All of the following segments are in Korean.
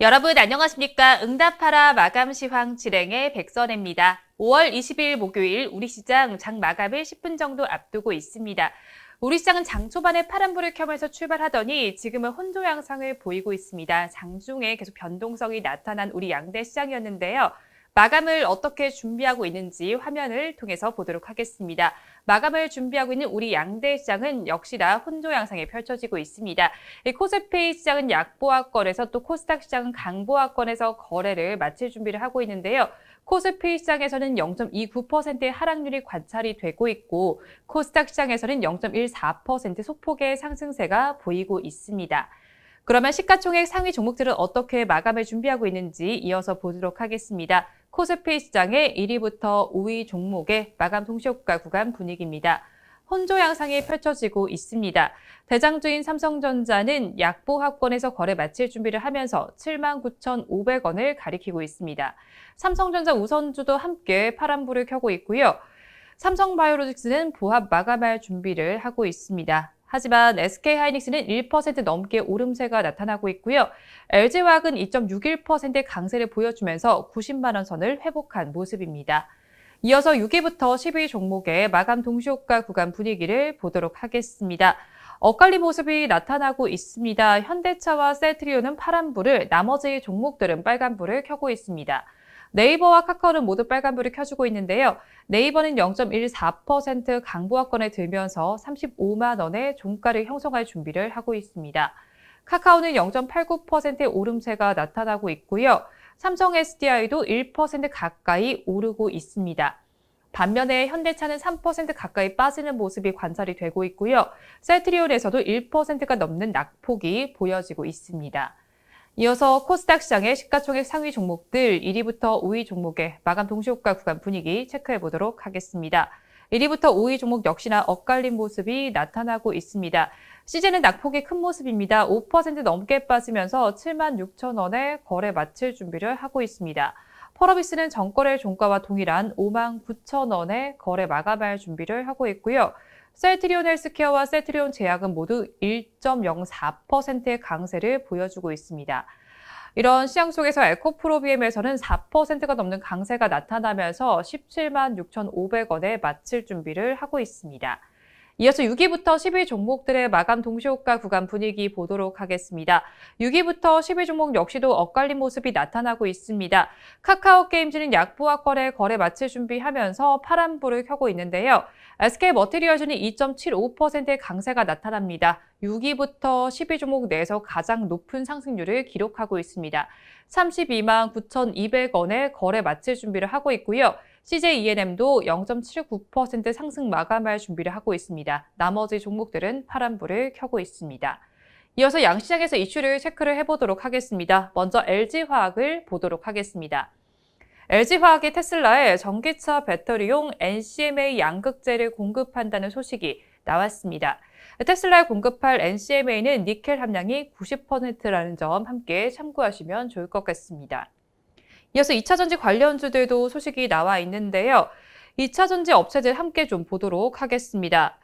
여러분 안녕하십니까? 응답하라 마감 시황 진행의 백선혜입니다. 5월 20일 목요일 우리 시장 장 마감을 10분 정도 앞두고 있습니다. 우리 시장은 장 초반에 파란불을 켜면서 출발하더니 지금은 혼조 양상을 보이고 있습니다. 장중에 계속 변동성이 나타난 우리 양대 시장이었는데요. 마감을 어떻게 준비하고 있는지 화면을 통해서 보도록 하겠습니다. 마감을 준비하고 있는 우리 양대 시장은 역시나 혼조 양상이 펼쳐지고 있습니다. 이 코스피 시장은 약보합권에서 또 코스닥 시장은 강보합권에서 거래를 마칠 준비를 하고 있는데요. 코스피 시장에서는 0.29%의 하락률이 관찰이 되고 있고 코스닥 시장에서는 0.14% 소폭의 상승세가 보이고 있습니다. 그러면 시가총액 상위 종목들은 어떻게 마감을 준비하고 있는지 이어서 보도록 하겠습니다. 코스피 시장의 1위부터 5위 종목의 마감 동시효과 구간 분위기입니다. 혼조 양상이 펼쳐지고 있습니다. 대장주인 삼성전자는 약보합권에서 거래 마칠 준비를 하면서 79,500원을 가리키고 있습니다. 삼성전자 우선주도 함께 파란불을 켜고 있고요. 삼성바이오로직스는 보합 마감할 준비를 하고 있습니다. 하지만 SK하이닉스는 1% 넘게 오름세가 나타나고 있고요. LG화학은 2.61%의 강세를 보여주면서 90만 원 선을 회복한 모습입니다. 이어서 6위부터 10위 종목의 마감 동시효과 구간 분위기를 보도록 하겠습니다. 엇갈린 모습이 나타나고 있습니다. 현대차와 셀트리온은 파란불을, 나머지 종목들은 빨간불을 켜고 있습니다. 네이버와 카카오는 모두 빨간불을 켜주고 있는데요. 네이버는 0.14% 강보합권에 들면서 35만 원의 종가를 형성할 준비를 하고 있습니다. 카카오는 0.89%의 오름세가 나타나고 있고요. 삼성 SDI도 1% 가까이 오르고 있습니다. 반면에 현대차는 3% 가까이 빠지는 모습이 관찰이 되고 있고요. 셀트리온에서도 1%가 넘는 낙폭이 보여지고 있습니다. 이어서 코스닥 시장의 시가총액 상위 종목들 1위부터 5위 종목의 마감 동시효과 구간 분위기 체크해 보도록 하겠습니다. 1위부터 5위 종목 역시나 엇갈린 모습이 나타나고 있습니다. 시제는 낙폭이 큰 모습입니다. 5% 넘게 빠지면서 76,000원에 거래 마칠 준비를 하고 있습니다. 펄어비스는 전거래 종가와 동일한 59,000원에 거래 마감할 준비를 하고 있고요. 셀트리온 헬스케어와 셀트리온 제약은 모두 1.04%의 강세를 보여주고 있습니다. 이런 시장 속에서 에코프로비엠에서는 4%가 넘는 강세가 나타나면서 17만 6,500원에 마칠 준비를 하고 있습니다. 이어서 6위부터 10위 종목들의 마감 동시효과 구간 분위기 보도록 하겠습니다. 6위부터 10위 종목 역시도 엇갈린 모습이 나타나고 있습니다. 카카오게임즈는 약보합권에 거래 마칠 준비하면서 파란불을 켜고 있는데요. SK머티리얼즈는 2.75%의 강세가 나타납니다. 6위부터 10위 종목 내에서 가장 높은 상승률을 기록하고 있습니다. 32만 9,200원에 거래 마칠 준비를 하고 있고요. CJENM도 0.79% 상승 마감할 준비를 하고 있습니다. 나머지 종목들은 파란불을 켜고 있습니다. 이어서 양시장에서 이슈를 체크를 해보도록 하겠습니다. 먼저 LG화학을 보도록 하겠습니다. LG화학이 테슬라에 전기차 배터리용 NCMA 양극재를 공급한다는 소식이 나왔습니다. 테슬라에 공급할 NCMA는 니켈 함량이 90%라는 점 함께 참고하시면 좋을 것 같습니다. 이어서 2차전지 관련주들도 소식이 나와 있는데요. 2차전지 업체들 함께 좀 보도록 하겠습니다.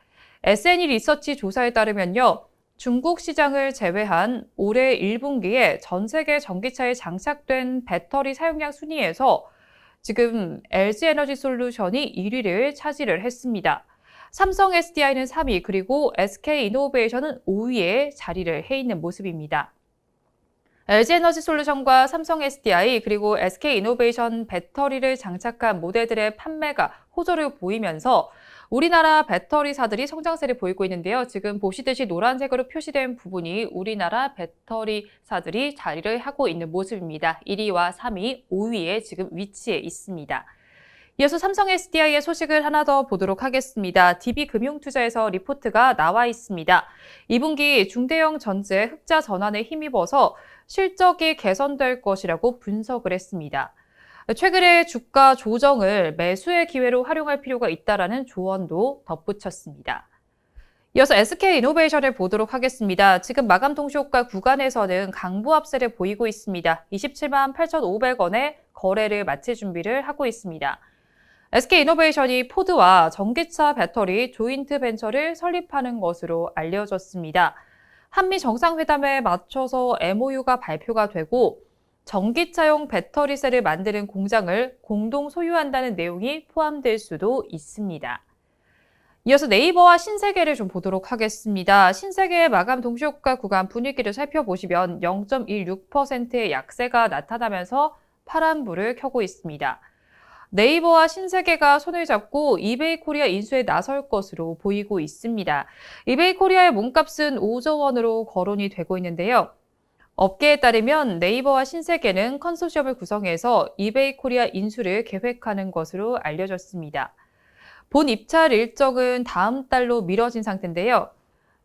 S&E 리서치 조사에 따르면요. 중국 시장을 제외한 올해 1분기에 전 세계 전기차에 장착된 배터리 사용량 순위에서 지금 LG에너지솔루션이 1위를 차지를 했습니다. 삼성 SDI는 3위, 그리고 SK이노베이션은 5위에 자리를 해 있는 모습입니다. LG에너지솔루션과 삼성 SDI 그리고 SK이노베이션 배터리를 장착한 모델들의 판매가 호조를 보이면서 우리나라 배터리사들이 성장세를 보이고 있는데요. 지금 보시듯이 노란색으로 표시된 부분이 우리나라 배터리사들이 자리를 하고 있는 모습입니다. 1위와 3위, 5위에 지금 위치해 있습니다. 이어서 삼성 SDI의 소식을 하나 더 보도록 하겠습니다. DB금융투자에서 리포트가 나와 있습니다. 2분기 중대형 전제 흑자 전환에 힘입어서 실적이 개선될 것이라고 분석을 했습니다. 최근의 주가 조정을 매수의 기회로 활용할 필요가 있다라는 조언도 덧붙였습니다. 이어서 SK이노베이션을 보도록 하겠습니다. 지금 마감 동시효과 구간에서는 강보합세를 보이고 있습니다. 27만 8,500원에 거래를 마칠 준비를 하고 있습니다. SK이노베이션이 포드와 전기차 배터리 조인트 벤처를 설립하는 것으로 알려졌습니다. 한미 정상회담에 맞춰서 MOU가 발표가 되고 전기차용 배터리셀을 만드는 공장을 공동 소유한다는 내용이 포함될 수도 있습니다. 이어서 네이버와 신세계를 좀 보도록 하겠습니다. 신세계의 마감 동시효과 구간 분위기를 살펴보시면 0.16%의 약세가 나타나면서 파란불을 켜고 있습니다. 네이버와 신세계가 손을 잡고 이베이 코리아 인수에 나설 것으로 보이고 있습니다. 이베이 코리아의 몸값은 5조 원으로 거론이 되고 있는데요. 업계에 따르면 네이버와 신세계는 컨소시엄을 구성해서 이베이 코리아 인수를 계획하는 것으로 알려졌습니다. 본 입찰 일정은 다음 달로 미뤄진 상태인데요.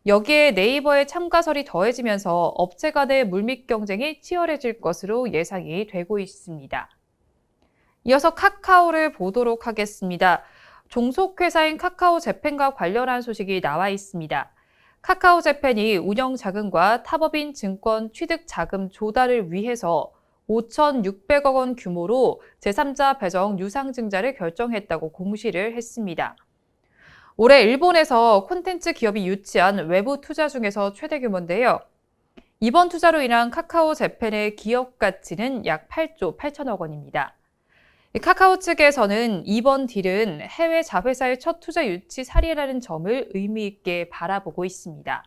여기에 네이버의 참가설이 더해지면서 업체 간의 물밑 경쟁이 치열해질 것으로 예상이 되고 있습니다. 이어서 카카오를 보도록 하겠습니다. 종속회사인 카카오 재팬과 관련한 소식이 나와 있습니다. 카카오 재팬이 운영 자금과 타법인 증권 취득 자금 조달을 위해서 5,600억 원 규모로 제3자 배정 유상증자를 결정했다고 공시를 했습니다. 올해 일본에서 콘텐츠 기업이 유치한 외부 투자 중에서 최대 규모인데요. 이번 투자로 인한 카카오 재팬의 기업 가치는 약 8조 8천억 원입니다. 카카오 측에서는 이번 딜은 해외 자회사의 첫 투자 유치 사례라는 점을 의미 있게 바라보고 있습니다.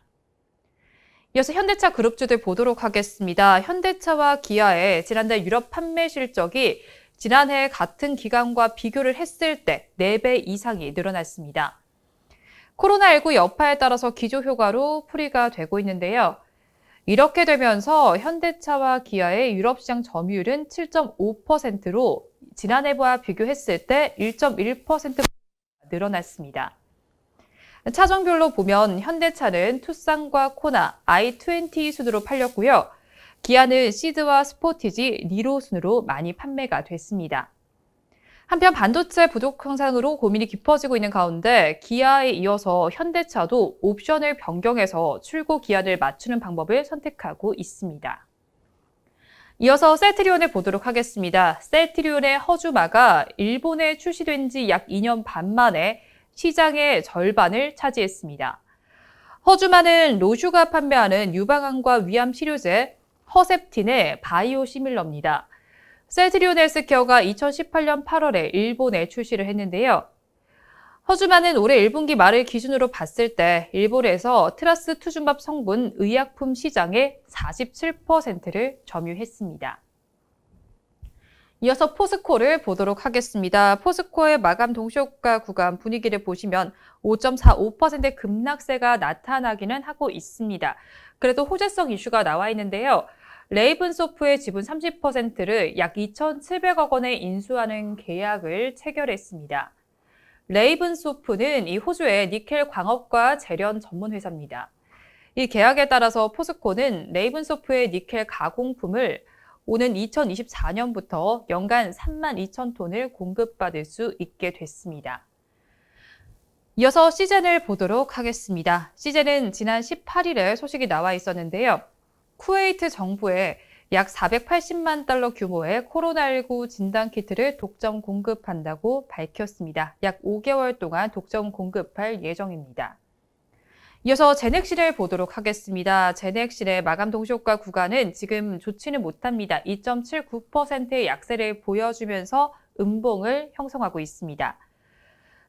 이어서 현대차 그룹주들 보도록 하겠습니다. 현대차와 기아의 지난달 유럽 판매 실적이 지난해 같은 기간과 비교를 했을 때 4배 이상이 늘어났습니다. 코로나19 여파에 따라서 기조효과로 풀이가 되고 있는데요. 이렇게 되면서 현대차와 기아의 유럽 시장 점유율은 7.5%로 지난해와 비교했을 때 1.1% 늘어났습니다. 차종별로 보면 현대차는 투싼과 코나, i20 순으로 팔렸고요. 기아는 시드와 스포티지, 니로 순으로 많이 판매가 됐습니다. 한편 반도체 부족 현상으로 고민이 깊어지고 있는 가운데 기아에 이어서 현대차도 옵션을 변경해서 출고 기한을 맞추는 방법을 선택하고 있습니다. 이어서 셀트리온을 보도록 하겠습니다. 셀트리온의 허주마가 일본에 출시된 지 약 2년 반 만에 시장의 절반을 차지했습니다. 허주마는 로슈가 판매하는 유방암과 위암 치료제 허셉틴의 바이오 시밀러입니다. 셀트리온 헬스케어가 2018년 8월에 일본에 출시를 했는데요. 허주마는 올해 1분기 말을 기준으로 봤을 때 일본에서 트라스 투준밥 성분 의약품 시장의 47%를 점유했습니다. 이어서 포스코를 보도록 하겠습니다. 포스코의 마감 동시효과 구간 분위기를 보시면 5.45%의 급락세가 나타나기는 하고 있습니다. 그래도 호재성 이슈가 나와 있는데요. 레이븐소프의 지분 30%를 약 2,700억 원에 인수하는 계약을 체결했습니다. 레이븐소프는 이 호주의 니켈 광업과 재련 전문 회사입니다. 이 계약에 따라서 포스코는 레이븐소프의 니켈 가공품을 오는 2024년부터 연간 32,000톤을 공급받을 수 있게 됐습니다. 이어서 시젠을 보도록 하겠습니다. 시젠은 지난 18일에 소식이 나와 있었는데요. 쿠웨이트 정부에 약 480만 달러 규모의 코로나19 진단키트를 독점 공급한다고 밝혔습니다. 약 5개월 동안 독점 공급할 예정입니다. 이어서 제넥실을 보도록 하겠습니다. 제넥실의 마감 동시효과 구간은 지금 좋지는 못합니다. 2.79%의 약세를 보여주면서 음봉을 형성하고 있습니다.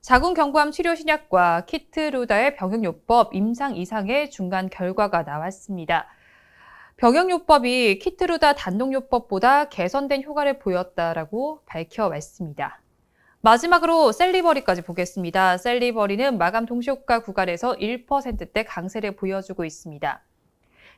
자궁경부암 치료 신약과 키트루다의 병역요법 임상 이상의 중간 결과가 나왔습니다. 병역요법이 키트루다 단독요법보다 개선된 효과를 보였다라고 밝혀왔습니다. 마지막으로 셀리버리까지 보겠습니다. 셀리버리는 마감 동시효과 구간에서 1%대 강세를 보여주고 있습니다.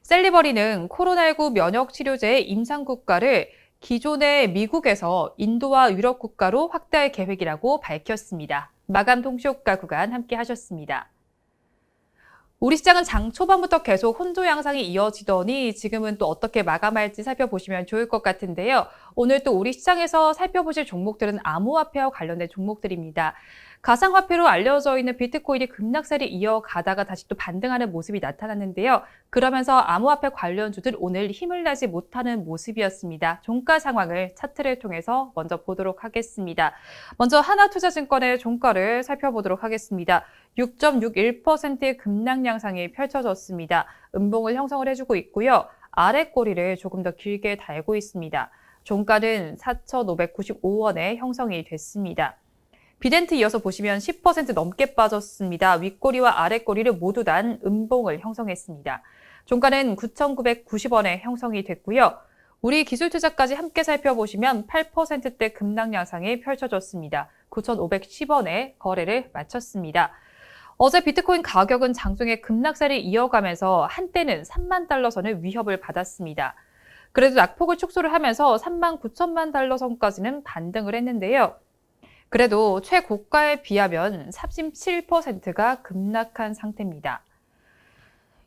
셀리버리는 코로나19 면역 치료제의 임상 국가를 기존의 미국에서 인도와 유럽 국가로 확대할 계획이라고 밝혔습니다. 마감 동시효과 구간 함께 하셨습니다. 우리 시장은 장 초반부터 계속 혼조 양상이 이어지더니 지금은 또 어떻게 마감할지 살펴보시면 좋을 것 같은데요. 오늘 또 우리 시장에서 살펴보실 종목들은 암호화폐와 관련된 종목들입니다. 가상화폐로 알려져 있는 비트코인이 급락세를 이어가다가 다시 또 반등하는 모습이 나타났는데요. 그러면서 암호화폐 관련주들 오늘 힘을 내지 못하는 모습이었습니다. 종가 상황을 차트를 통해서 먼저 보도록 하겠습니다. 먼저 하나투자증권의 종가를 살펴보도록 하겠습니다. 6.61%의 급락 양상이 펼쳐졌습니다. 음봉을 형성을 해주고 있고요. 아래 꼬리를 조금 더 길게 달고 있습니다. 종가는 4,595원에 형성이 됐습니다. 비덴트 이어서 보시면 10% 넘게 빠졌습니다. 윗꼬리와 아랫꼬리를 모두 단 음봉을 형성했습니다. 종가는 9,990원에 형성이 됐고요. 우리 기술투자까지 함께 살펴보시면 8%대 급락 양상이 펼쳐졌습니다. 9,510원에 거래를 마쳤습니다. 어제 비트코인 가격은 장중에 급락세를 이어가면서 한때는 3만 달러 선을 위협을 받았습니다. 그래도 낙폭을 축소를 하면서 3만 9천만 달러 선까지는 반등을 했는데요. 그래도 최고가에 비하면 37%가 급락한 상태입니다.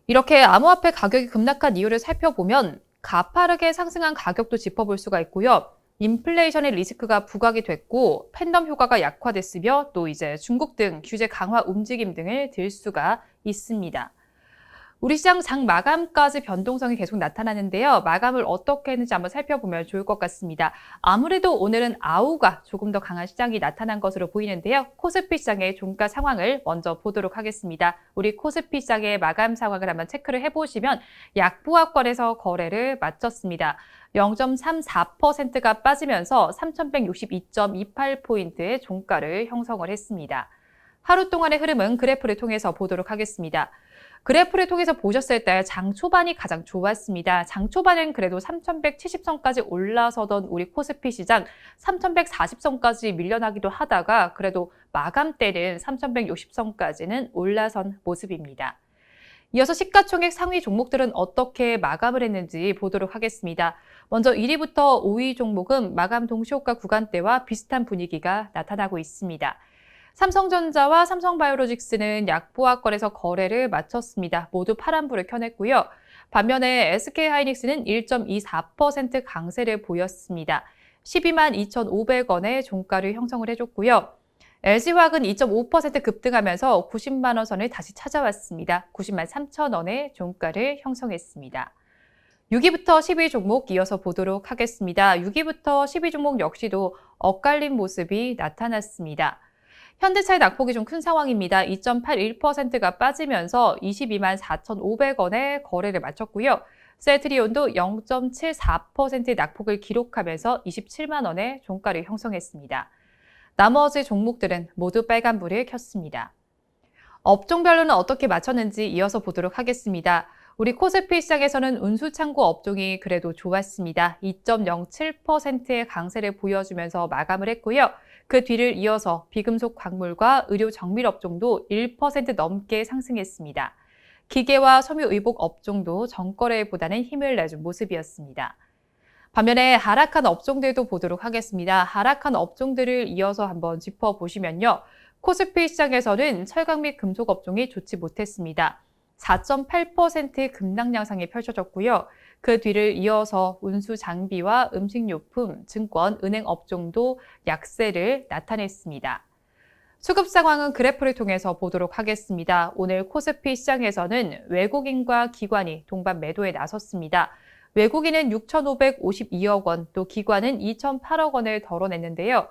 이렇게 암호화폐 가격이 급락한 이유를 살펴보면 가파르게 상승한 가격도 짚어볼 수가 있고요. 인플레이션의 리스크가 부각이 됐고 팬덤 효과가 약화됐으며 또 이제 중국 등 규제 강화 움직임 등을 들 수가 있습니다. 우리 시장 장 마감까지 변동성이 계속 나타나는데요. 마감을 어떻게 했는지 한번 살펴보면 좋을 것 같습니다. 아무래도 오늘은 아우가 조금 더 강한 시장이 나타난 것으로 보이는데요. 코스피 시장의 종가 상황을 먼저 보도록 하겠습니다. 우리 코스피 시장의 마감 상황을 한번 체크를 해보시면 약보합권에서 거래를 마쳤습니다. 0.34%가 빠지면서 3,162.28포인트의 종가를 형성을 했습니다. 하루 동안의 흐름은 그래프를 통해서 보도록 하겠습니다. 그래프를 통해서 보셨을 때 장 초반이 가장 좋았습니다. 장 초반엔 그래도 3,170선까지 올라서던 우리 코스피 시장 3,140선까지 밀려나기도 하다가 그래도 마감 때는 3,160선까지는 올라선 모습입니다. 이어서 시가총액 상위 종목들은 어떻게 마감을 했는지 보도록 하겠습니다. 먼저 1위부터 5위 종목은 마감 동시호가 구간대와 비슷한 분위기가 나타나고 있습니다. 삼성전자와 삼성바이오로직스는 약보합권에서 거래를 마쳤습니다. 모두 파란불을 켜냈고요. 반면에 SK하이닉스는 1.24% 강세를 보였습니다. 12만 2,500원의 종가를 형성을 해줬고요. LG화학은 2.5% 급등하면서 90만 원 선을 다시 찾아왔습니다. 90만 3천 원의 종가를 형성했습니다. 6위부터 10위 종목 이어서 보도록 하겠습니다. 6위부터 10위 종목 역시도 엇갈린 모습이 나타났습니다. 현대차의 낙폭이 좀 큰 상황입니다. 2.81%가 빠지면서 22만 4,500원에 거래를 마쳤고요. 셀트리온도 0.74%의 낙폭을 기록하면서 27만 원의 종가를 형성했습니다. 나머지 종목들은 모두 빨간불을 켰습니다. 업종별로는 어떻게 마쳤는지 이어서 보도록 하겠습니다. 우리 코스피 시장에서는 운수창고 업종이 그래도 좋았습니다. 2.07%의 강세를 보여주면서 마감을 했고요. 그 뒤를 이어서 비금속 광물과 의료 정밀 업종도 1% 넘게 상승했습니다. 기계와 섬유 의복 업종도 전거래보다는 힘을 내준 모습이었습니다. 반면에 하락한 업종들도 보도록 하겠습니다. 하락한 업종들을 이어서 한번 짚어보시면요. 코스피 시장에서는 철강 및 금속 업종이 좋지 못했습니다. 4.8%의 급락 양상이 펼쳐졌고요. 그 뒤를 이어서 운수 장비와 음식료품, 증권, 은행 업종도 약세를 나타냈습니다. 수급 상황은 그래프를 통해서 보도록 하겠습니다. 오늘 코스피 시장에서는 외국인과 기관이 동반 매도에 나섰습니다. 외국인은 6,552억 원, 또 기관은 2,008억 원을 덜어냈는데요.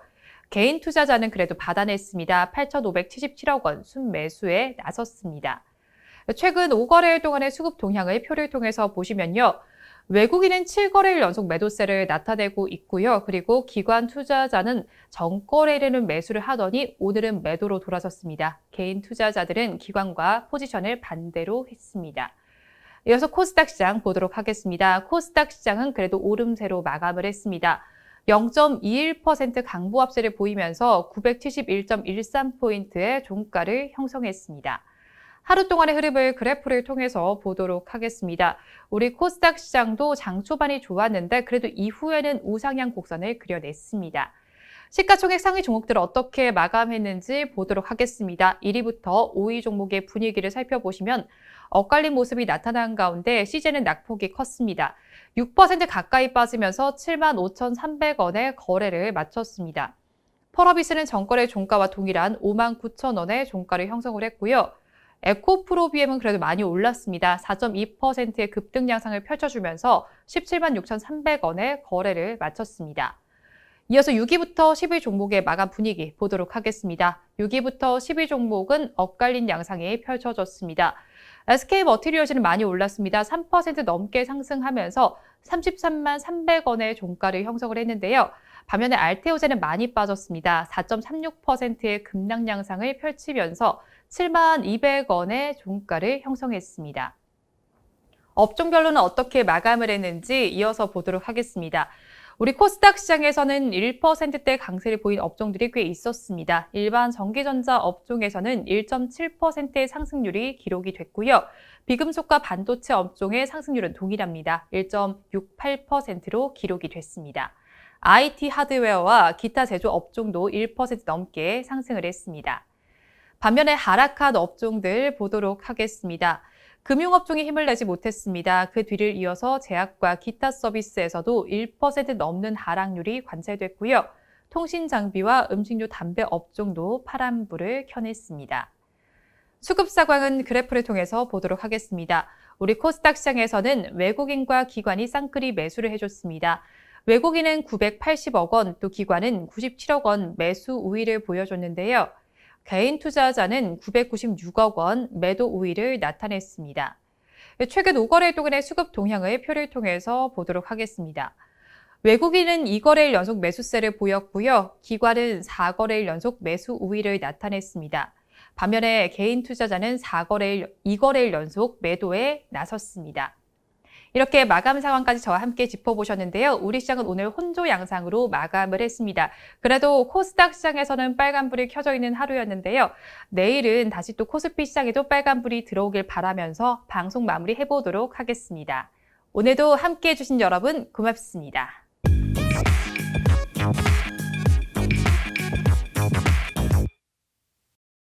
개인 투자자는 그래도 받아냈습니다. 8,577억 원 순매수에 나섰습니다. 최근 5거래일 동안의 수급 동향을 표를 통해서 보시면요. 외국인은 7거래일 연속 매도세를 나타내고 있고요. 그리고 기관 투자자는 전거래일에는 매수를 하더니 오늘은 매도로 돌아섰습니다. 개인 투자자들은 기관과 포지션을 반대로 했습니다. 이어서 코스닥 시장 보도록 하겠습니다. 코스닥 시장은 그래도 오름세로 마감을 했습니다. 0.21% 강보합세를 보이면서 971.13포인트의 종가를 형성했습니다. 하루 동안의 흐름을 그래프를 통해서 보도록 하겠습니다. 우리 코스닥 시장도 장 초반이 좋았는데 그래도 이후에는 우상향 곡선을 그려냈습니다. 시가총액 상위 종목들을 어떻게 마감했는지 보도록 하겠습니다. 1위부터 5위 종목의 분위기를 살펴보시면 엇갈린 모습이 나타난 가운데 CJ는 낙폭이 컸습니다. 6% 가까이 빠지면서 75,300원의 거래를 마쳤습니다. 펄어비스는 전거래 종가와 동일한 59,000원의 종가를 형성을 했고요. 에코프로비엠은 그래도 많이 올랐습니다. 4.2%의 급등 양상을 펼쳐주면서 176,300원의 거래를 마쳤습니다. 이어서 6위부터 10위 종목의 마감 분위기 보도록 하겠습니다. 6위부터 10위 종목은 엇갈린 양상이 펼쳐졌습니다. SK머티리얼즈는 많이 올랐습니다. 3% 넘게 상승하면서 33만 300원의 종가를 형성을 했는데요. 반면에 알테오제는 많이 빠졌습니다. 4.36%의 급락 양상을 펼치면서 7만 200원의 종가를 형성했습니다. 업종별로는 어떻게 마감을 했는지 이어서 보도록 하겠습니다. 우리 코스닥 시장에서는 1%대 강세를 보인 업종들이 꽤 있었습니다. 일반 전기전자 업종에서는 1.7%의 상승률이 기록이 됐고요. 비금속과 반도체 업종의 상승률은 동일합니다. 1.68%로 기록이 됐습니다. IT 하드웨어와 기타 제조 업종도 1% 넘게 상승을 했습니다. 반면에 하락한 업종들 보도록 하겠습니다. 금융업종이 힘을 내지 못했습니다. 그 뒤를 이어서 제약과 기타 서비스에서도 1% 넘는 하락률이 관찰됐고요. 통신장비와 음식료 담배 업종도 파란불을 켜냈습니다. 수급 상황은 그래프를 통해서 보도록 하겠습니다. 우리 코스닥 시장에서는 외국인과 기관이 쌍끌이 매수를 해줬습니다. 외국인은 980억 원, 또 기관은 97억 원 매수 우위를 보여줬는데요. 개인 투자자는 996억 원 매도 우위를 나타냈습니다. 최근 5거래 동안의 수급 동향을 표를 통해서 보도록 하겠습니다. 외국인은 2거래일 연속 매수세를 보였고요. 기관은 4거래일 연속 매수 우위를 나타냈습니다. 반면에 개인 투자자는 2거래일 연속 매도에 나섰습니다. 이렇게 마감 상황까지 저와 함께 짚어보셨는데요. 우리 시장은 오늘 혼조 양상으로 마감을 했습니다. 그래도 코스닥 시장에서는 빨간불이 켜져 있는 하루였는데요. 내일은 다시 또 코스피 시장에도 빨간불이 들어오길 바라면서 방송 마무리해보도록 하겠습니다. 오늘도 함께해 주신 여러분 고맙습니다.